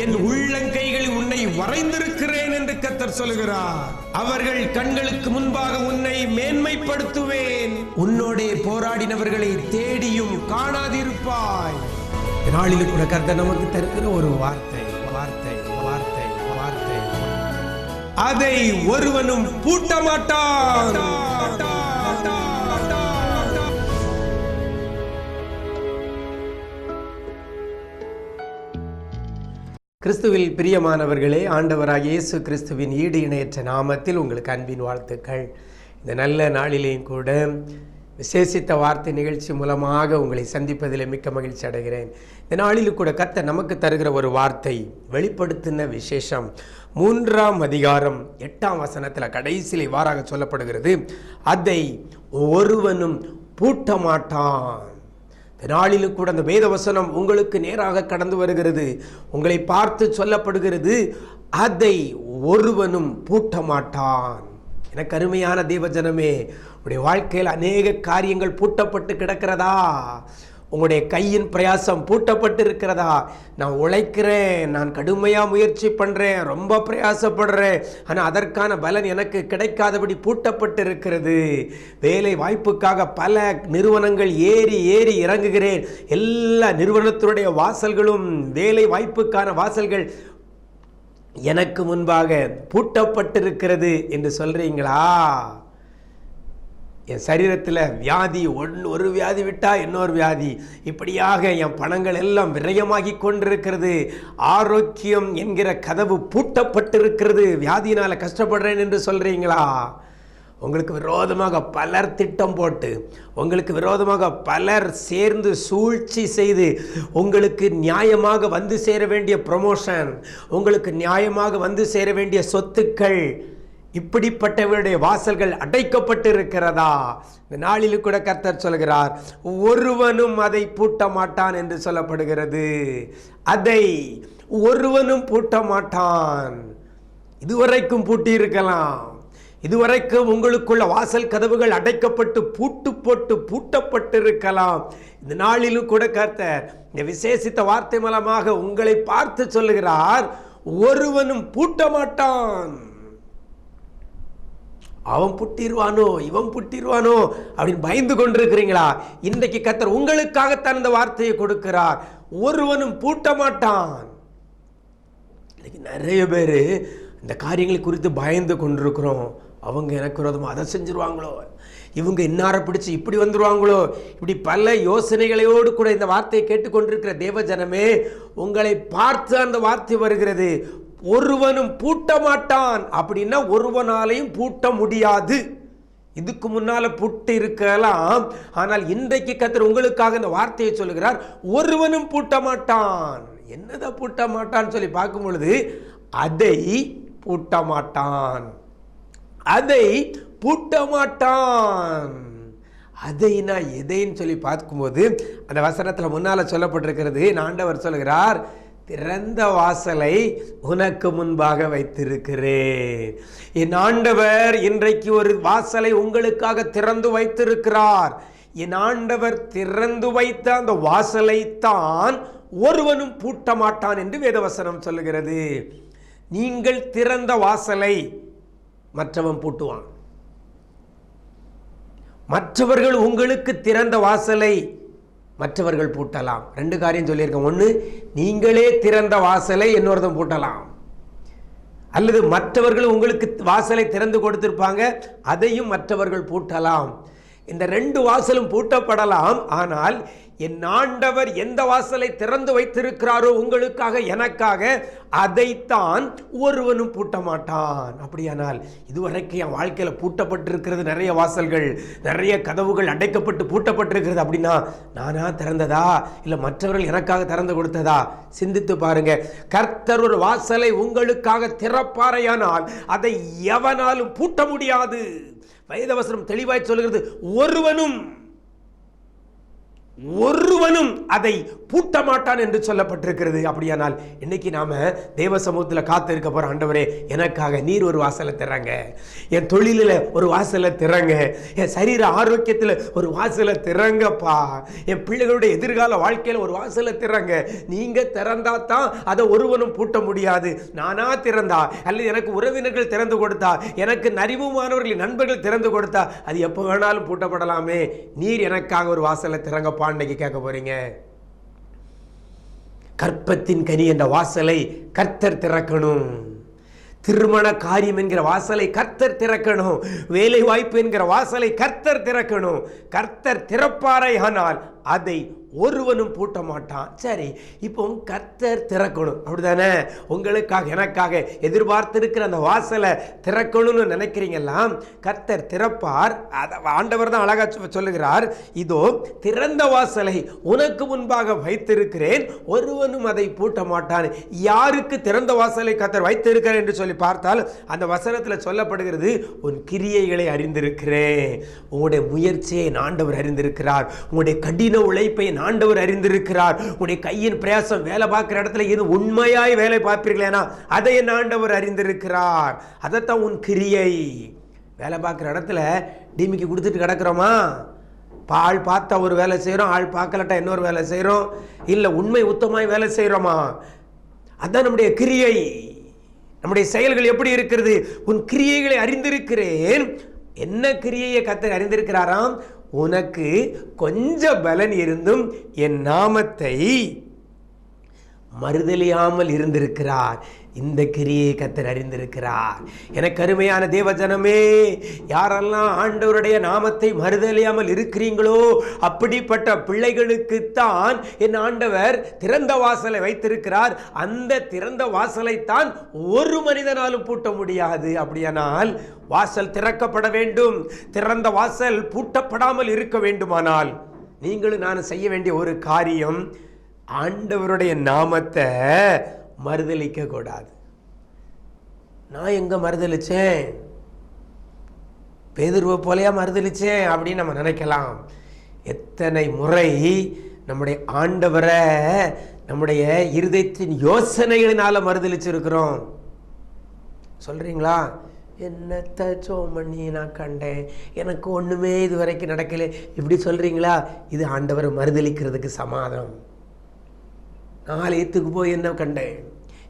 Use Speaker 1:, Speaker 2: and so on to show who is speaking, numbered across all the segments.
Speaker 1: என் உள்ளங்கைகளில் உன்னை வரைந்திருக்கிறேன் என்று கர்த்தர் சொல்கிறார். அவர்கள் கண்களுக்கு முன்பாக உன்னை மேன்மைப்படுத்துவேன். உன்னோடே போராடினவர்களை தேடியும் காணாதிருப்பாய். நாளில் கூட கர்த்தர் நமக்கு தருகிற ஒரு வார்த்தை, வார்த்தை, வார்த்தை, வார்த்தை. அதை ஒருவனும் பூட்ட மாட்டான். கிறிஸ்துவில் பிரியமானவர்களே, ஆண்டவராகிய இயேசு கிறிஸ்துவின் ஈடு இணையற்ற நாமத்தில் உங்களுக்கு அன்பின் வாழ்த்துக்கள். இந்த நல்ல நாளிலேயும் கூட விசேஷித்த வார்த்தை நிகழ்ச்சி மூலமாக உங்களை சந்திப்பதில் மிக்க மகிழ்ச்சி அடைகிறேன். இந்த நாளில் கூட கர்த்தர் நமக்கு தருகிற ஒரு வார்த்தை, வெளிப்படுத்தின விசேஷம் 3ஆம் அதிகாரம் 8ஆம் வசனத்தில் கடைசியில் இவ்வாறாக சொல்லப்படுகிறது, அதை ஒருவனும் பூட்ட மாட்டான். நாளிலும் கூட அந்த வேத வசனம் உங்களுக்கு நேராக கடந்து வருகிறது. உங்களை பார்த்து சொல்லப்படுகிறது, அதை ஒருவனும் பூட்ட மாட்டான். எனக்கு அருமையான தேவஜனமே, உங்களுடைய வாழ்க்கையில் அநேக காரியங்கள் பூட்டப்பட்டு கிடக்கிறதா? உங்களுடைய கையின் பிரயாசம் பூட்டப்பட்டு இருக்கிறதா? நான் உழைக்கிறேன், நான் கடுமையாக முயற்சி பண்ணுறேன், ரொம்ப பிரயாசப்படுறேன், ஆனால் அதற்கான பலன் எனக்கு கிடைக்காதபடி பூட்டப்பட்டு இருக்கிறது. வேலை வாய்ப்புக்காக பல நிறுவனங்கள் ஏறி ஏறி இறங்குகிறேன், எல்லா நிறுவனத்தினுடைய வாசல்களும் வேலை வாய்ப்புக்கான வாசல்கள் எனக்கு முன்பாக பூட்டப்பட்டிருக்கிறது என்று சொல்றீங்களா? என் சரீரத்தில் வியாதி, ஒரு வியாதி விட்டால் இன்னொரு வியாதி, இப்படியாக என் பணங்கள் எல்லாம் விரயமாகி கொண்டிருக்கிறது, ஆரோக்கியம் என்கிற கதவு பூட்டப்பட்டிருக்கிறது, வியாதியினால் கஷ்டப்படுறேன் என்று சொல்கிறீங்களா? உங்களுக்கு விரோதமாக பலர் திட்டம் போட்டு, உங்களுக்கு விரோதமாக பலர் சேர்ந்து சூழ்ச்சி செய்து, உங்களுக்கு நியாயமாக வந்து சேர வேண்டிய ப்ரமோஷன், உங்களுக்கு நியாயமாக வந்து சேர வேண்டிய சொத்துக்கள், இப்படிப்பட்டவருடைய வாசல்கள் அடைக்கப்பட்டு இருக்கிறதா? இந்த நாளில் கூட கர்த்தர் சொல்கிறார், ஒருவனும் அதை பூட்ட மாட்டான் என்று சொல்லப்படுகிறது. அதை ஒருவனும் பூட்ட மாட்டான். இதுவரைக்கும் பூட்டி இருக்கலாம், இதுவரைக்கும் உங்களுக்குள்ள வாசல் கதவுகள் அடைக்கப்பட்டு பூட்டு போட்டு பூட்டப்பட்டிருக்கலாம். இந்த நாளிலும் கூட கர்த்தர் இந்த விசேஷித்த வார்த்தை மூலமாக உங்களை பார்த்து சொல்லுகிறார், ஒருவனும் பூட்ட மாட்டான். அவன் புட்டிடுவானோ, இவன் புட்டிடுவானோ அப்படின்னு பயந்து கொண்டிருக்கிறீங்களா? இன்றைக்கு கர்த்தர் உங்களுக்காகத்தான் இந்த வார்த்தையை கொடுக்கிறார், ஒருவனும் பூட்ட மாட்டான். இன்னைக்கு நிறைய பேர் இந்த காரியங்களை குறித்து பயந்து கொண்டிருக்கிறோம். அவங்க எனக்கு விரோதமாக அதை செஞ்சிருவாங்களோ, இவங்க இன்னாரை பிடிச்சி இப்படி வந்துடுவாங்களோ, இப்படி பல யோசனைகளோடு கூட இந்த வார்த்தையை கேட்டுக்கொண்டிருக்கிற தேவஜனமே, உங்களை பார்த்து அந்த வார்த்தை வருகிறது, ஒருவனும் பூட்ட மாட்டான். அப்படின்னா ஒருவனாலையும் பூட்ட முடியாது. இதுக்கு முன்னால பூட்டு இருக்கலாம், ஆனால் இன்றைக்கு கர்த்தர் உங்களுக்காக இந்த வார்த்தையை சொல்லுகிறார், ஒருவனும் பூட்ட மாட்டான். என்னதான் பூட்ட மாட்டான்னு சொல்லி பார்க்கும் பொழுது, அதை பூட்ட மாட்டான், அதை பூட்ட மாட்டான். அதைனா எதைன்னு சொல்லி பார்க்கும்போது அந்த வசனத்தில் முன்னால் சொல்லப்பட்டிருக்கிறது, ஆண்டவர் சொல்கிறார், திறந்த வாசலை உனக்கு முன்பாக வைத்திருக்கிறேன். என் ஆண்டவர் இன்றைக்கு ஒரு வாசலை உங்களுக்காக திறந்து வைத்திருக்கிறார். என் ஆண்டவர் திறந்து வைத்த அந்த வாசலை தான் ஒருவனும் பூட்ட மாட்டான் என்று வேதவசனம் சொல்லுகிறது. நீங்கள் திறந்த வாசலை மற்றவன் பூட்டுவான். மற்றவர்கள் உங்களுக்கு திறந்த வாசலை மற்றவர்கள் பூட்டலாம். ரெண்டு காரியம் சொல்லியிருக்கேன். ஒன்று, நீங்களே திறந்த வாசலை இன்னொருத்தன் பூட்டலாம், அல்லது மற்றவர்கள் உங்களுக்கு வாசலை திறந்து கொடுத்திருப்பாங்க, அதையும் மற்றவர்கள் பூட்டலாம். இந்த ரெண்டு வாசலும் பூட்டப்படலாம். ஆனால் என் ஆண்டவர் எந்த வாசலை திறந்து வைத்திருக்கிறாரோ உங்களுக்காக, எனக்காக, அதைத்தான் ஒருவனும் பூட்ட மாட்டான். அப்படியானால் இதுவரைக்கும் என் வாழ்க்கையில் பூட்டப்பட்டிருக்கிறது நிறைய வாசல்கள், நிறைய கதவுகள் அடைக்கப்பட்டு பூட்டப்பட்டிருக்கிறது. அப்படின்னா நானா திறந்ததா, இல்லை மற்றவர்கள் எனக்காக திறந்து கொடுத்ததா? சிந்தித்து பாருங்க. கர்த்தர் ஒரு வாசலை உங்களுக்காக திறப்பாரையானால் அதை எவனாலும் பூட்ட முடியாது. வேதவசனம் தெளிவாய் சொல்கிறது, ஒருவனும் ஒருவனும் அதை பூட்ட மாட்டான் என்று சொல்லப்பட்டிருக்கிறது. அப்படியானால் இன்னைக்கு நாம தேவ சமூகத்தில் காத்திருக்க போற ஆண்டவரே, எனக்காக நீர் ஒரு வாசலை திறங்க, என் தொழிலில் ஒரு வாசலை திறங்க, என் சரீர ஆரோக்கியத்தில் ஒரு வாசலை திறங்கப்பா, என் பிள்ளைகளுடைய எதிர்கால வாழ்க்கையில் ஒரு வாசலை திறங்க. நீங்க திறந்தா தான் அதை ஒருவனும் பூட்ட முடியாது. நானா திறந்தா அல்லது எனக்கு உறவினர்கள் திறந்து கொடுத்தா, எனக்கு அறிவுமானவர்கள் நண்பர்கள் திறந்து கொடுத்தா அது எப்போ வேணாலும் பூட்டப்படலாமே. நீர் எனக்காக ஒரு வாசலை திறங்கப்பா இன்னைக்கு கேட்க போறீங்க. கற்பத்தின் கனி என்ற வாசலை கர்த்தர் திறக்கணும். திருமண காரியம் என்கிற வாசலை கர்த்தர் திறக்கணும். வேலை வாய்ப்பு என்கிற வாசலை கர்த்தர் திறக்கணும். கர்த்தர் திறப்பாரை ஆனால் அதை ஒருவனும் பூட்ட மாட்டான். சரி, இப்போ கர்த்தர் திறக்கணும், அப்படிதானே? உங்களுக்காக எனக்காக எதிர்பார்த்திருக்கிற அந்த வாசலை திறக்கணும்னு நினைக்கிறீங்கல்லாம், கர்த்தர் திறப்பார். ஆண்டவர் தான் அழகா சொல்லுகிறார், இதோ திறந்த வாசலை உனக்கு முன்பாக வைத்திருக்கிறேன், ஒருவனும் அதை பூட்ட மாட்டான். யாருக்கு திறந்த வாசலை கர்த்தர் வைத்திருக்கிறார் என்று சொல்லி பார்த்தால் அந்த வசனத்தில் சொல்லப்படுகிறது, உன் கிரியைகளை அறிந்திருக்கிறேன். உங்களுடைய முயற்சியை ஆண்டவர் அறிந்திருக்கிறார். உங்களுடைய கடின உழைப்பை ஆண்டவர் அறிந்திருக்கிறார். உங்களுடைய கையின் பிரயாசம் வேலை பார்க்கிற இடத்துல இது உண்மையாய் வேலை பார்ப்பீர்களேனா அதை என் ஆண்டவர் அறிந்திருக்கிறார். அதைத்தான் உன் கிரியை. வேலை பார்க்கிற இடத்துல டிமிக்கு கொடுத்துட்டு கிடக்கிறோமா? ஆள் பார்த்தா ஒரு வேலை செய்கிறோம், ஆள் பார்க்கலட்டா இன்னொரு வேலை செய்கிறோம், இல்லை உண்மை உத்தமாய் வேலை செய்கிறோமா? அதான் நம்முடைய கிரியை. நம்முடைய செயல்கள் எப்படி இருக்கிறது? உன் கிரியைகளை அறிந்திருக்கிறேன். என்ன கிரியையை கர்த்தர் அறிந்திருக்கிறாராம்? உனக்கு கொஞ்சம் பலன் இருந்தும் என் நாமத்தை மறுதலியாமல் இருந்திருக்கிறார். இந்த கிரியை கர்த்தர் அறிந்திருக்கிறார். எனக்கு அருமையான தேவஜனமே, யாரெல்லாம் ஆண்டவருடைய நாமத்தை மறுதலியாமல் இருக்கிறீங்களோ அப்படிப்பட்ட பிள்ளைகளுக்குத்தான் என் ஆண்டவர் திறந்த வாசலை வைத்திருக்கிறார். அந்த திறந்த வாசலை தான் ஒரு மனிதனாலும் பூட்ட முடியாது. அப்படியானால் வாசல் திறக்கப்பட வேண்டும். திறந்த வாசல் பூட்டப்படாமல் இருக்க வேண்டுமானால் நீங்களும் நான் செய்ய வேண்டிய ஒரு காரியம், ஆண்டவருடைய நாமத்தை மறுதலிக்க கூடாது. நான் எங்க மறுதலிச்சேன்? பேதுருவை போலையா மறுதலிச்சேன் அப்படின்னு நம்ம நினைக்கலாம். எத்தனை முறை நம்முடைய ஆண்டவரை நம்முடைய இருதயத்தின் யோசனைகளினால மறுதலிச்சிருக்கிறோம். சொல்றீங்களா? என்னத்தை சோமண்ணி நான் கண்டேன், எனக்கு ஒண்ணுமே இது வரைக்கும் நடக்கல, இப்படி சொல்றீங்களா? இது ஆண்டவரை மறுதலிக்கிறதுக்கு சமாதானம். ஆலயத்துக்கு போய் என்ன கண்டேன்?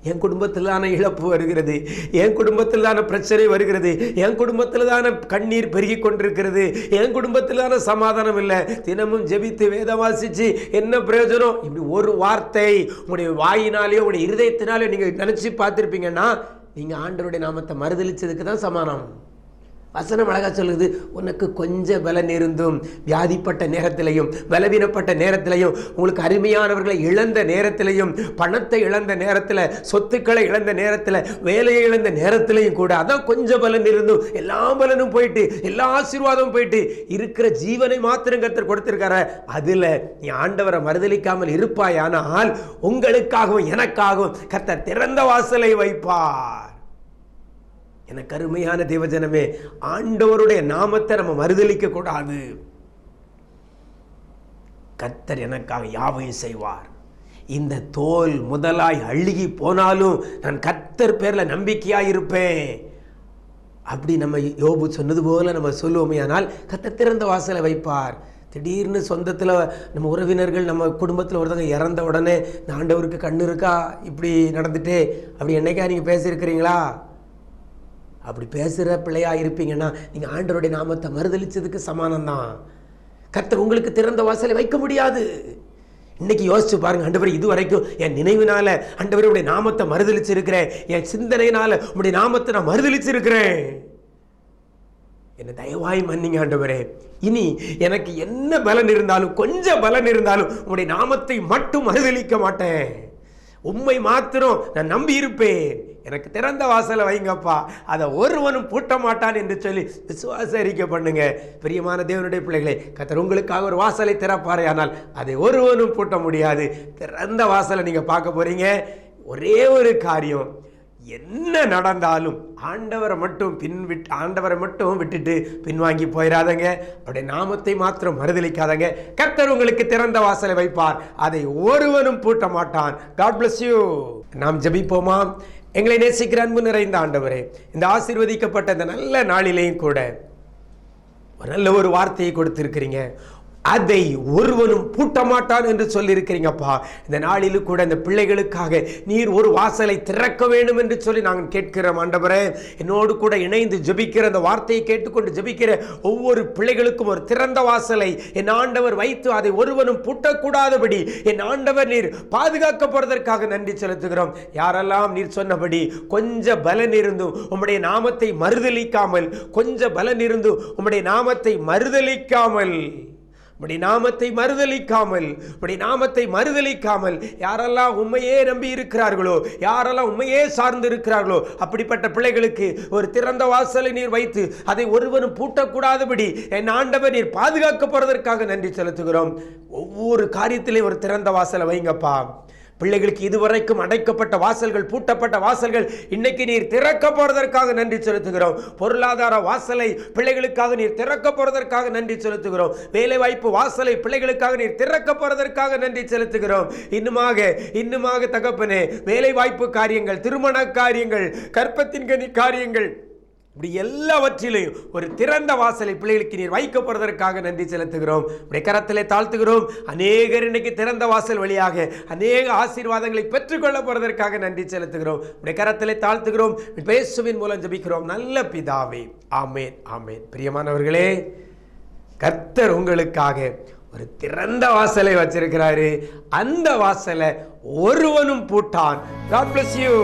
Speaker 1: என் குடும்பத்தில் தானே இழப்பு வருகிறது, என் குடும்பத்தில் தானே பிரச்சனை வருகிறது, என் குடும்பத்தில் தானே கண்ணீர் பெருகி கொண்டிருக்கிறது, என் குடும்பத்தில் தானே சமாதானம் இல்லை, தினமும் ஜெபித்து வேதம் வாசிச்சு என்ன பிரயோஜனம்? இப்படி ஒரு வார்த்தை உங்களுடைய வாயினாலேயோ உங்களுடைய இருதயத்தினாலேயோ நீங்கள் நினச்சி பார்த்துருப்பீங்கன்னா நீங்கள் ஆண்டவருடைய நாமத்தை மறுதலிச்சதுக்கு தான் சமானம். வசனம் அழகா சொல்லுது, உனக்கு கொஞ்சம் பலன் இருந்தும் வியாதிப்பட்ட நேரத்திலையும் பலவீனப்பட்ட நேரத்திலையும் உங்களுக்கு அருமையானவர்களை இழந்த நேரத்திலையும் பணத்தை இழந்த நேரத்தில் சொத்துக்களை இழந்த நேரத்தில் வேலையை இழந்த நேரத்திலையும் கூட அதான் கொஞ்சம் பலன் இருந்தும் எல்லா பலனும் போயிட்டு எல்லா ஆசீர்வாதமும் போயிட்டு இருக்கிற ஜீவனை மாத்திரம் கர்த்தர் கொடுத்திருக்கார. அதில் நீ ஆண்டவரை மறுதலிக்காமல் இருப்பாயானால் உங்களுக்காகவும் எனக்காகவும் கர்த்தர் திறந்த வாசலை வைப்பார். எனக்கு அருமையான தேவஜனமே, ஆண்டவருடைய நாமத்தை நம்ம மறுதலிக்க கூடாது. கர்த்தர் எனக்காக யாவையும் செய்வார். இந்த தோல் முதலாய் அழுகி போனாலும் நான் கர்த்தர் பேர்ல நம்பிக்கையாய் இருப்பேன். அப்படி நம்ம யோபு சொன்னது போல நம்ம சொல்லுவோமே, ஆனால் கர்த்தர் திறந்த வாசலை வைப்பார். திடீர்னு சொந்தத்தில் நம்ம உறவினர்கள் நம்ம குடும்பத்தில் ஒருத்தவங்க இறந்த உடனே இந்த ஆண்டவருக்கு கண்ணு இருக்கா, இப்படி நடந்துட்டு அப்படி என்னைக்கா நீங்கள் பேசியிருக்கிறீங்களா? அப்படி பேசுகிற பிள்ளையாக இருப்பீங்கன்னா நீங்கள் ஆண்டவருடைய நாமத்தை மறுதலிச்சதுக்கு சமானம்தான். கர்த்தர் உங்களுக்கு திறந்த வாசலை வைக்க முடியாது. இன்னைக்கு யோசிச்சு பாருங்க, ஆண்டவர் இது வரைக்கும் என் நினைவினால ஆண்டவருடைய நாமத்தை மறுதலிச்சிருக்கிறேன், என் சிந்தனையினால உங்களுடைய நாமத்தை நான் மறுதலிச்சிருக்கிறேன். என்னை தயவாய் மன்னிங்க ஆண்டவரே. இனி எனக்கு என்ன பலன் இருந்தாலும் கொஞ்சம் பலன் இருந்தாலும் உங்களுடைய நாமத்தை மட்டும் மறுதலிக்க மாட்டேன். உம்மை மாத்திரம் நான் நம்பி இருப்பேன். எனக்கு திறந்த வாசலை வைங்கப்பா, அதை ஒருவனும் பூட்ட மாட்டான் என்று சொல்லி விசுவாச அறிக்கை பண்ணுங்க. பிரியமான தேவனுடைய பிள்ளைகளே, கர்த்தர் உங்களுக்காக ஒரு வாசலை திறப்பாரே, ஆனால் அதை ஒருவனும் பூட்ட முடியாது. திறந்த வாசலை நீங்க பார்க்க போறீங்க. ஒரே ஒரு காரியம், என்ன நடந்தாலும் ஆண்டவரை மட்டும் விட்டுட்டு பின்வாங்கி போயிடாதங்க. அவருடைய நாமத்தை மாத்திரம் மறுதலிக்காதங்க. கர்த்தர் உங்களுக்கு திறந்த வாசலை வைப்பார், அதை ஒருவனும் பூட்ட மாட்டான். God bless you. நாம் ஜெபிப்போமா? எங்களை நேசிக்கிற அன்பு நிறைந்த ஆண்டவரே, இந்த ஆசீர்வதிக்கப்பட்ட இந்த நல்ல நாளிலேயும் கூட நல்ல ஒரு வார்த்தையை கொடுத்திருக்கிறீங்க. அதை ஒருவனும் பூட்ட மாட்டான் என்று சொல்லியிருக்கிறீங்கப்பா. இந்த நாளிலும் கூட இந்த பிள்ளைகளுக்காக நீர் ஒரு வாசலை திறக்க வேண்டும் என்று சொல்லி நாங்கள் கேட்கிறோம் ஆண்டவரே. என்னோடு கூட இணைந்து ஜெபிக்கிற அந்த வார்த்தையை கேட்டுக்கொண்டு ஜெபிக்கிற ஒவ்வொரு பிள்ளைகளுக்கும் ஒரு திறந்த வாசலை என் ஆண்டவர் வைத்து அதை ஒருவனும் பூட்டக்கூடாதபடி என் ஆண்டவர் நீர் பாதுகாக்க போறதற்காக நன்றி செலுத்துகிறோம். யாரெல்லாம் நீர் சொன்னபடி கொஞ்ச பலன் இருந்தும் உம்முடைய நாமத்தை மறுதலிக்காமல், கொஞ்ச பலன் இருந்தும் உம்முடைய நாமத்தை மறுதலிக்காமல் யாரெல்லாம் உண்மையே நம்பி இருக்கிறார்களோ, யாரெல்லாம் உண்மையே சார்ந்து இருக்கிறார்களோ, அப்படிப்பட்ட பிள்ளைகளுக்கு ஒரு திறந்த வாசலை நீர் வைத்து அதை ஒருவனும் பூட்டக்கூடாதபடி என் ஆண்டவர் நீர் பாதுகாக்க போறதற்காக நன்றி செலுத்துகிறோம். ஒவ்வொரு காரியத்திலே ஒரு திறந்த வாசலை வைங்கப்பா. பிள்ளைகளுக்கு இதுவரைக்கும் அடைக்கப்பட்ட வாசல்கள், பூட்டப்பட்ட வாசல்கள் இன்னைக்கு நீர் திறக்க போறதற்காக நன்றி செலுத்துகிறோம். பொருளாதார வாசலை பிள்ளைகளுக்காக நீர் திறக்க போறதற்காக நன்றி செலுத்துகிறோம். வேலை வாய்ப்பு வாசலை பிள்ளைகளுக்காக நீர் திறக்க போறதற்காக நன்றி செலுத்துகிறோம். இன்னுமாக தகப்பனே, வேலை வாய்ப்பு காரியங்கள், திருமண காரியங்கள், கற்பத்தின் கனி காரியங்கள், இப்படி எல்லாவற்றிலையும் ஒரு திறந்த வாசலை பிள்ளைகளுக்கு நீர் வைக்கப்படுவதற்காக நன்றி செலுத்துகிறோம். இப்படி கரத்திலே தாழ்த்துகிறோம். அநேகர் இன்னைக்கு திறந்த வாசல் வழியாக அநேக ஆசீர்வாதங்களை பெற்றுக்கொள்ள போறதற்காக நன்றி செலுத்துகிறோம். இப்படி கரத்திலே தாழ்த்துகிறோம். பேசுவின் மூலம் ஜெபிக்கிறோம் நல்ல பிதாவே. ஆமேன், ஆமேன். பிரியமானவர்களே, கர்த்தர் உங்களுக்காக ஒரு திறந்த வாசலை வச்சிருக்கிறாரு. அந்த வாசலை ஒருவனும் பூட்டான். God bless you.